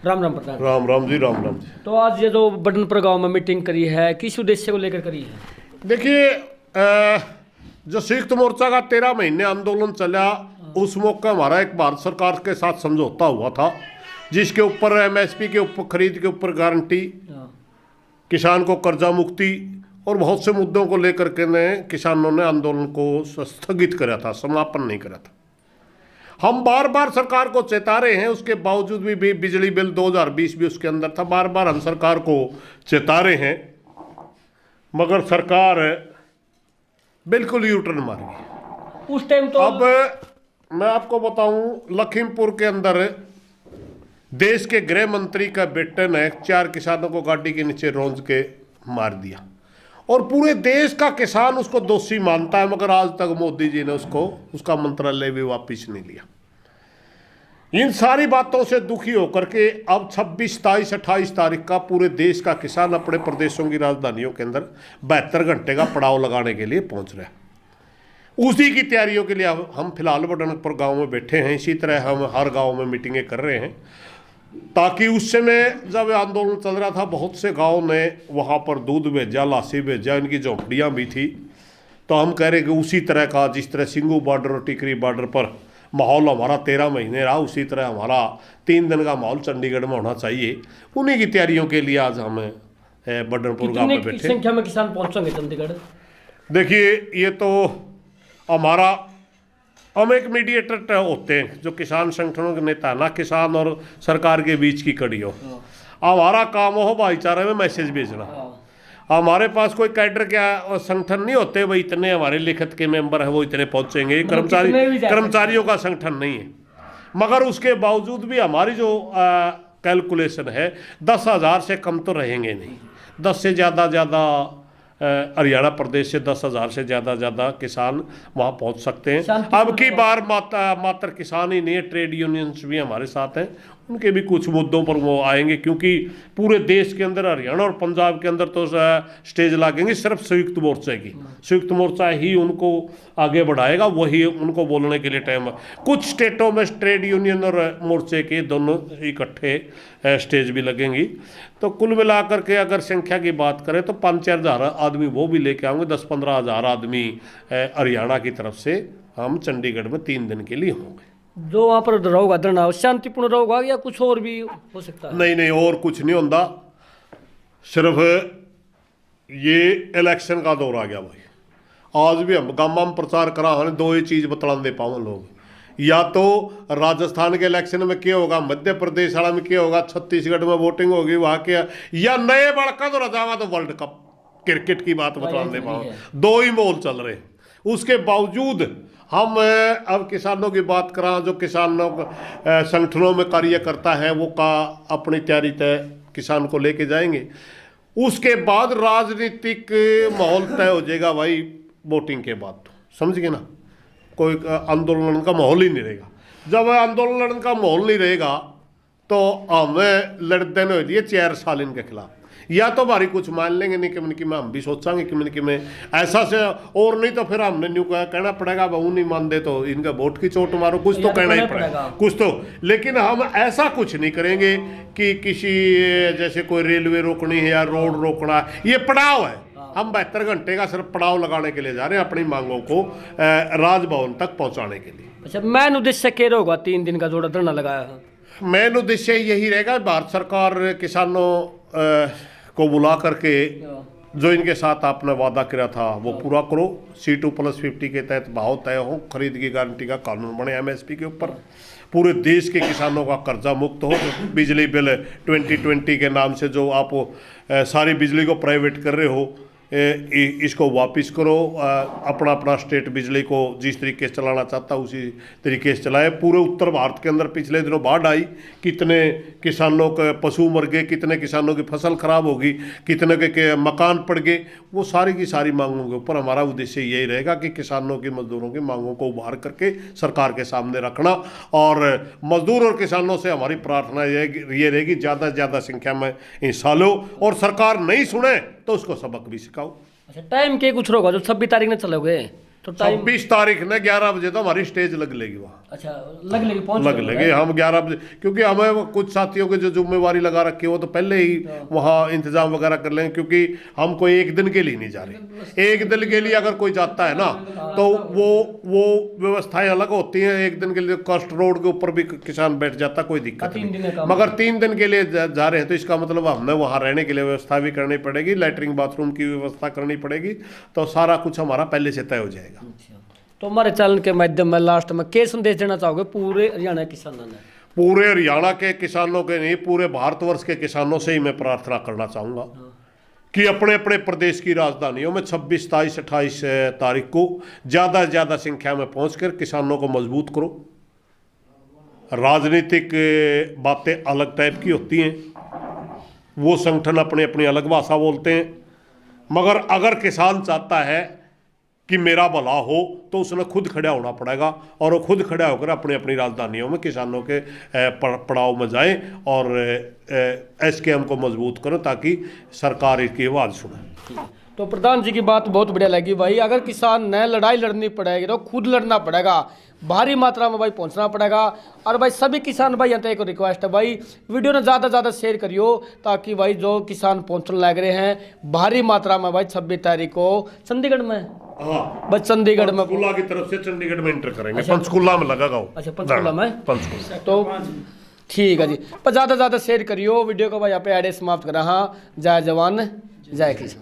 राम राम प्रधान। राम राम जी, राम राम जी। तो आज ये जो बटनपुर गांव में मीटिंग करी है, किस उद्देश्य को लेकर करी है? देखिए, जो संयुक्त मोर्चा का 13 महीने आंदोलन चला, उस मौके हमारा एक भारत सरकार के साथ समझौता हुआ था, जिसके ऊपर एमएसपी के ऊपर, खरीद के ऊपर गारंटी, किसान को कर्जा मुक्ति और बहुत से मुद्दों को लेकर के किसानों ने आंदोलन को स्थगित करा था, समापन नहीं करा था। हम बार बार सरकार को चेता रहे हैं, उसके बावजूद भी बिजली बिल 2020 भी उसके अंदर था। बार बार हम सरकार को चेता रहे हैं, मगर सरकार बिल्कुल यू टर्न मार गई उस टाइम। तो अब मैं आपको बताऊं, लखीमपुर के अंदर देश के गृह मंत्री का बेटे ने 4 किसानों को गाड़ी के नीचे रोंद के मार दिया, और पूरे देश का किसान उसको दोषी मानता है, मगर आज तक मोदी जी ने उसका मंत्रालय भी वापस नहीं लिया। इन सारी बातों से दुखी होकर के अब 26, 27, 28 तारीख का पूरे देश का किसान अपने प्रदेशों की राजधानियों के अंदर 72 घंटे का पड़ाव लगाने के लिए पहुंच रहे हैं। उसी की तैयारियों के लिए हम फिलहाल बटनपुर गांव में बैठे हैं। इसी तरह हम हर गांव में मीटिंगें कर रहे हैं, ताकि उस समय जब आंदोलन चल रहा था, बहुत से गांव ने वहां पर दूध भेजा, लासी भेजा, इनकी झोंपड़ियां भी थी। तो हम कह रहे कि उसी तरह का, जिस तरह सिंगू बॉर्डर और टिकरी बॉर्डर पर माहौल हमारा 13 महीने रहा, उसी तरह हमारा 3 दिन का माहौल चंडीगढ़ में होना चाहिए। उन्हीं की तैयारियों के लिए आज हम बटनपुर गांव में बैठे। कितनी संख्या में किसान पहुंचेंगे चंडीगढ़? देखिए, ये तो हमारा, हम एक मीडिएटर होते हैं, जो किसान संगठनों के नेता, ना किसान और सरकार के बीच की कड़ी हो। हमारा काम हो भाईचारे में मैसेज भेजना। हमारे पास कोई कैडर क्या संगठन नहीं होते, वही इतने हमारे लिखित के मेंबर है वो इतने पहुंचेंगे। कर्मचारियों का संगठन नहीं है, मगर उसके बावजूद भी हमारी जो कैलकुलेशन है 10,000 से कम तो रहेंगे नहीं। 10 से ज़्यादा हरियाणा प्रदेश से 10,000 से ज़्यादा किसान वहाँ पहुँच सकते हैं। अब की बार मात्र किसान ही नहीं है, ट्रेड यूनियंस भी हमारे साथ हैं। उनके भी कुछ मुद्दों पर वो आएंगे, क्योंकि पूरे देश के अंदर, हरियाणा और पंजाब के अंदर तो स्टेज लागेंगे सिर्फ संयुक्त मोर्चा की। संयुक्त मोर्चा ही उनको आगे बढ़ाएगा, वही उनको बोलने के लिए टाइम। कुछ स्टेटों में ट्रेड यूनियन और मोर्चे के दोनों इकट्ठे स्टेज भी लगेंगी। तो कुल मिलाकर के अगर संख्या की बात करें तो 5-4 हज़ार आदमी वो भी लेके आएंगे। 10-15 हज़ार आदमी हरियाणा की तरफ से हम चंडीगढ़ में 3 दिन के लिए होंगे। जो वहाँ पर रहोगा धरना शांतिपूर्ण रहोगा या कुछ और भी हो सकता है? नहीं, और कुछ नहीं होता। सिर्फ ये इलेक्शन का दौर आ गया भाई। आज भी हम गामा में प्रचार करा, हमें 2 ही चीज़ बतला दे पाओ लोग, या तो राजस्थान के इलेक्शन में क्या होगा, मध्य प्रदेश वाला में क्या होगा, छत्तीसगढ़ में वोटिंग होगी वहाँ के, या नए बड़का तो रजावा तो वर्ल्ड कप क्रिकेट की बात बतला दे पाओ। 2 ही माहौल चल रहे हैं। उसके बावजूद हम अब किसानों की बात करा, जो किसानों संगठनों में कार्य करता है वो का अपनी तैयारी तय किसान को लेके जाएंगे। उसके बाद राजनीतिक माहौल तय हो जाएगा भाई वोटिंग के बाद। तो समझ गए ना, कोई आंदोलन का माहौल ही नहीं रहेगा। जब आंदोलन का माहौल नहीं रहेगा तो हमें लड़ते नहीं होती है 4 साल इनके खिलाफ। या तो भारी कुछ मान लेंगे, नहीं कि मैं हम भी सोचांगे कि मैं ऐसा से, और नहीं तो फिर हमने न्यू कहना पड़ेगा, वो नहीं मान दे तो इनका वोट की चोट मारो, कुछ तो कहना ही पड़ेगा कुछ तो। लेकिन हम ऐसा कुछ नहीं करेंगे कि किसी जैसे कोई रेलवे रोकनी है या रोड रोकना है। ये पड़ाव है, हम 72 घंटे का सिर्फ पड़ाव लगाने के लिए जा रहे हैं, अपनी मांगों को राजभवन तक पहुंचाने के लिए। अच्छा, मेन उद्देश्य क्या होगा 3 दिन का जो धरना लगाया है? मेन उद्देश्य यही रहेगा, भारत सरकार किसानों को बुला करके जो इनके साथ आपने वादा किया था वो पूरा करो। C2+50 के तहत भाव तय हो, खरीद की गारंटी का कानून बने एमएसपी के ऊपर, पूरे देश के किसानों का कर्जा मुक्त हो। बिजली बिल 2020 के नाम से जो आप सारी बिजली को प्राइवेट कर रहे हो, इसको वापस करो। अपना स्टेट बिजली को जिस तरीके से चलाना चाहता है उसी तरीके से चलाए। पूरे उत्तर भारत के अंदर पिछले दिनों बाढ़ आई, कितने किसानों के पशु मर गए, कितने किसानों की फसल खराब होगी, कितने के मकान पड़ गए। वो सारी की सारी मांगों के ऊपर हमारा उद्देश्य यही रहेगा कि किसानों की, मजदूरों की मांगों को उभार करके सरकार के सामने रखना। और मजदूर और किसानों से हमारी प्रार्थना ये रहेगी ज़्यादा से ज़्यादा संख्या में हिस्सा लो, और सरकार नहीं सुने तो उसको सबक भी सिखाओ। अच्छा, टाइम के कुछ होगा जो 26 तारीख में चलोगे? तो टाइम 26 तारीख ने 11 बजे तो हमारी स्टेज लग लेगी वहाँ। अच्छा लग लेगी पहुंच लग लगे हम 11 बजे, क्योंकि हमें कुछ साथियों की जो जिम्मेवारी लगा रखी है वो तो पहले ही वहाँ इंतजाम वगैरह कर लेंगे, क्योंकि हम कोई एक दिन के लिए नहीं जा रहे। एक दिन के लिए अगर कोई जाता है ना तो वो व्यवस्थाएं अलग होती हैं। एक दिन के लिए कस्ट रोड के ऊपर भी किसान बैठ जाता, कोई दिक्कत नहीं। मगर 3 दिन के लिए जा रहे हैं तो इसका मतलब हमें वहाँ रहने के लिए व्यवस्था भी करनी पड़ेगी, लैट्रिन बाथरूम की व्यवस्था करनी पड़ेगी, तो सारा कुछ हमारा पहले से तय हो जाएगा। तो हमारे चैनल के माध्यम में लास्ट में क्या संदेश देना चाहोगे पूरे हरियाणा किसानों ने? पूरे हरियाणा के किसानों के नहीं, पूरे भारतवर्ष के किसानों से ही मैं प्रार्थना करना चाहूँगा कि अपने अपने प्रदेश की राजधानियों में 26, 27, 28 तारीख को ज़्यादा से ज़्यादा संख्या में पहुंचकर किसानों को मजबूत करो। राजनीतिक बातें अलग टाइप की होती हैं, वो संगठन अपनी अपनी अलग भाषा बोलते हैं, मगर अगर किसान चाहता है कि मेरा भला हो तो उसने खुद खड़ा होना पड़ेगा, और वो खुद खड़ा होकर अपनी अपनी राजधानियों में किसानों के पड़ाव में जाएं और एसकेएम को मजबूत करें ताकि सरकार इसकी आवाज़ सुने। तो प्रधान जी की बात बहुत बढ़िया लगी भाई। अगर किसान ने लड़ाई लड़नी पड़ेगी तो खुद लड़ना पड़ेगा, भारी मात्रा में भाई पहुंचना पड़ेगा। और भाई सभी किसान भाई यहाँ एक रिक्वेस्ट है भाई, वीडियो ने ज़्यादा से ज़्यादा शेयर करियो ताकि भाई जो किसान पहुंचने लग रहे हैं भारी मात्रा में भाई 26 तारीख को चंडीगढ़ में, हाँ बस चंडीगढ़ में पंचकुला की तरफ से चंडीगढ़ में एंटर करेंगे। पंचकुला में लगा गाँव। अच्छा पंचकुला में, पंचकुला। तो ठीक है जी, पर ज़्यादा से ज़्यादा शेयर करियो वीडियो को भाई। यहाँ पे एड समाप्त करा। हाँ, जय जवान जय किसान।